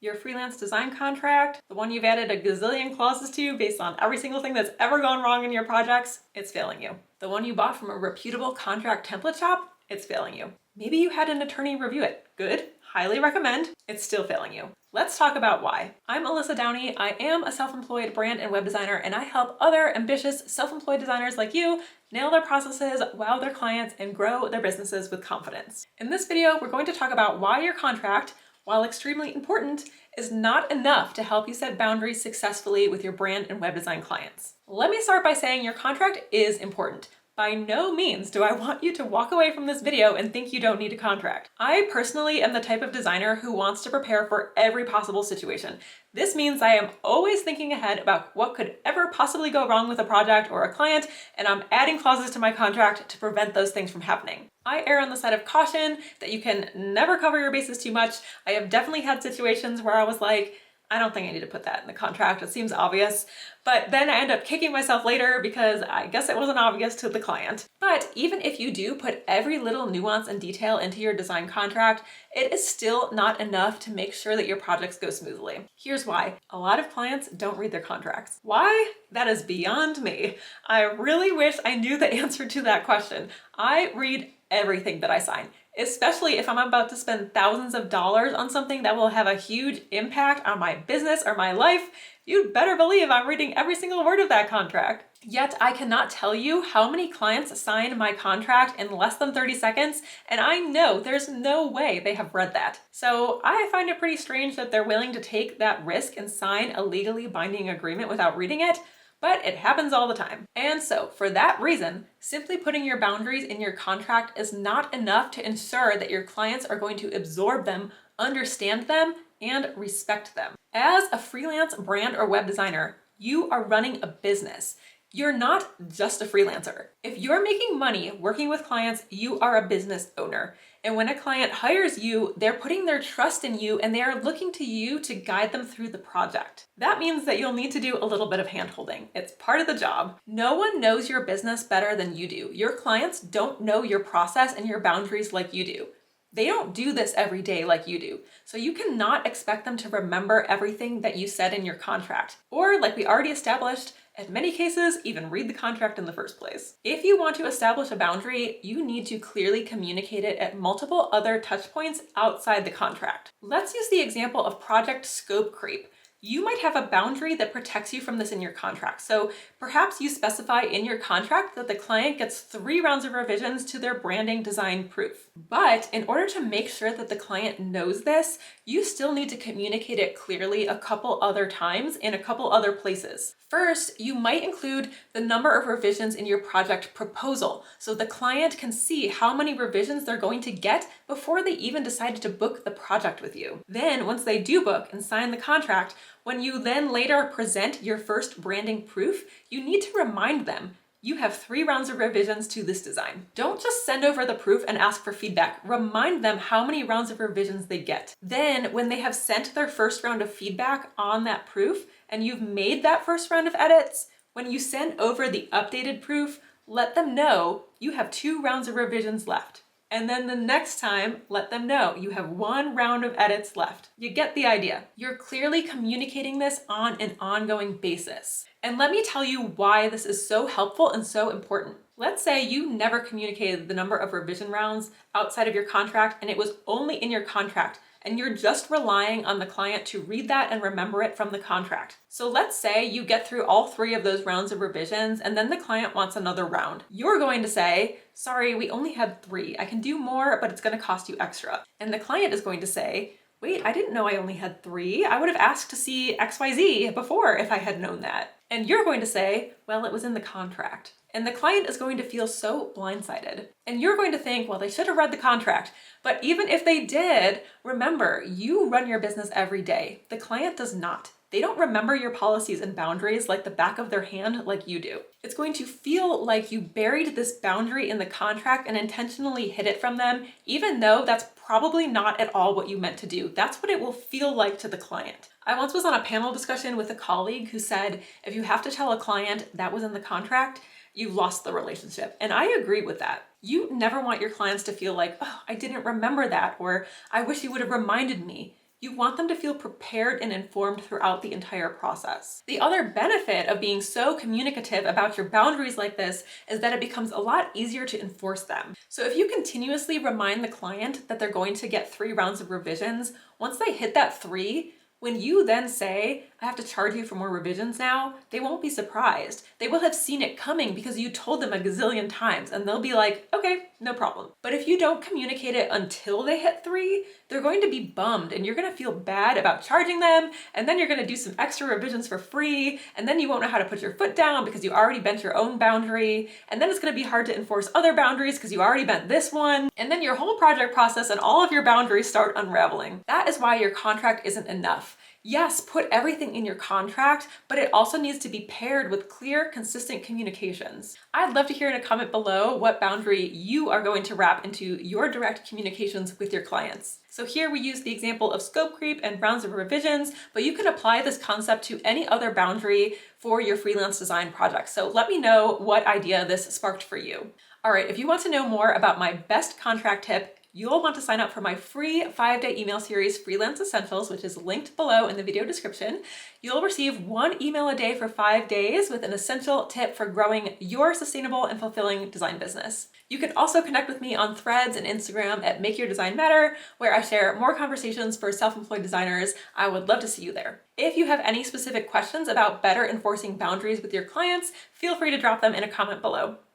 Your freelance design contract, the one you've added a gazillion clauses to based on every single thing that's ever gone wrong in your projects, it's failing you. The one you bought from a reputable contract template shop, it's failing you. Maybe you had an attorney review it. Good, highly recommend. It's still failing you. Let's talk about why. I'm Alyssa Downey. I am a self-employed brand and web designer, and I help other ambitious self-employed designers like you nail their processes, wow their clients, and grow their businesses with confidence. In this video, we're going to talk about why your contract, while extremely important, is not enough to help you set boundaries successfully with your brand and web design clients. Let me start by saying your contract is important. By no means do I want you to walk away from this video and think you don't need a contract. I personally am the type of designer who wants to prepare for every possible situation. This means I am always thinking ahead about what could ever possibly go wrong with a project or a client, and I'm adding clauses to my contract to prevent those things from happening. I err on the side of caution that you can never cover your bases too much. I have definitely had situations where I was like, I don't think I need to put that in the contract. It seems obvious. But then I end up kicking myself later because I guess it wasn't obvious to the client. But even if you do put every little nuance and detail into your design contract, it is still not enough to make sure that your projects go smoothly. Here's why. A lot of clients don't read their contracts. Why? That is beyond me. I really wish I knew the answer to that question. I read everything that I sign, especially if I'm about to spend thousands of dollars on something that will have a huge impact on my business or my life. You'd better believe I'm reading every single word of that contract. Yet I cannot tell you how many clients sign my contract in less than 30 seconds, and I know there's no way they have read that. So I find it pretty strange that they're willing to take that risk and sign a legally binding agreement without reading it. But it happens all the time. And so for that reason, simply putting your boundaries in your contract is not enough to ensure that your clients are going to absorb them, understand them, and respect them. As a freelance brand or web designer, you are running a business. You're not just a freelancer. If you're making money working with clients, you are a business owner. And when a client hires you, they're putting their trust in you and they are looking to you to guide them through the project. That means that you'll need to do a little bit of hand-holding. It's part of the job. No one knows your business better than you do. Your clients don't know your process and your boundaries like you do. They don't do this every day like you do. So you cannot expect them to remember everything that you said in your contract. Or, like we already established, in many cases, even read the contract in the first place. If you want to establish a boundary, you need to clearly communicate it at multiple other touch points outside the contract. Let's use the example of project scope creep. You might have a boundary that protects you from this in your contract. So perhaps you specify in your contract that the client gets 3 rounds of revisions to their branding design proof. But in order to make sure that the client knows this, you still need to communicate it clearly a couple other times in a couple other places. First, you might include the number of revisions in your project proposal so the client can see how many revisions they're going to get before they even decided to book the project with you. Then, once they do book and sign the contract, when you then later present your first branding proof, you need to remind them, you have 3 rounds of revisions to this design. Don't just send over the proof and ask for feedback. Remind them how many rounds of revisions they get. Then, when they have sent their first round of feedback on that proof, and you've made that first round of edits, when you send over the updated proof, let them know you have 2 rounds of revisions left. And then the next time, let them know you have 1 round of edits left. You get the idea. You're clearly communicating this on an ongoing basis. And let me tell you why this is so helpful and so important. Let's say you never communicated the number of revision rounds outside of your contract and it was only in your contract, and you're just relying on the client to read that and remember it from the contract. So let's say you get through all 3 of those rounds of revisions and then the client wants another round. You're going to say, sorry, we only had 3. I can do more, but it's going to cost you extra. And the client is going to say, wait, I didn't know I only had 3. I would have asked to see XYZ before if I had known that. And you're going to say, well, it was in the contract. And the client is going to feel so blindsided. And you're going to think, well, they should have read the contract. But even if they did, remember, you run your business every day. The client does not. They don't remember your policies and boundaries like the back of their hand like you do. It's going to feel like you buried this boundary in the contract and intentionally hid it from them, even though that's probably not at all what you meant to do. That's what it will feel like to the client. I once was on a panel discussion with a colleague who said, if you have to tell a client that was in the contract, you've lost the relationship. And I agree with that. You never want your clients to feel like, oh, I didn't remember that, or I wish you would have reminded me. You want them to feel prepared and informed throughout the entire process. The other benefit of being so communicative about your boundaries like this is that it becomes a lot easier to enforce them. So if you continuously remind the client that they're going to get 3 rounds of revisions, once they hit that 3, when you then say, I have to charge you for more revisions now, they won't be surprised. They will have seen it coming because you told them a gazillion times and they'll be like, okay, no problem. But if you don't communicate it until they hit 3, they're going to be bummed and you're gonna feel bad about charging them, and then you're gonna do some extra revisions for free, and then you won't know how to put your foot down because you already bent your own boundary, and then it's gonna be hard to enforce other boundaries because you already bent this one, and then your whole project process and all of your boundaries start unraveling. That is why your contract isn't enough. Yes, put everything in your contract, but it also needs to be paired with clear, consistent communications. I'd love to hear in a comment below what boundary you are going to wrap into your direct communications with your clients. So here we use the example of scope creep and rounds of revisions, but you can apply this concept to any other boundary for your freelance design project. So let me know what idea this sparked for you. All right, if you want to know more about my best contract tip, you'll want to sign up for my free 5-day email series, Freelance Essentials, which is linked below in the video description. You'll receive 1 email a day for 5 days with an essential tip for growing your sustainable and fulfilling design business. You can also connect with me on Threads and Instagram at Make Your Design Matter, where I share more conversations for self-employed designers. I would love to see you there. If you have any specific questions about better enforcing boundaries with your clients, feel free to drop them in a comment below.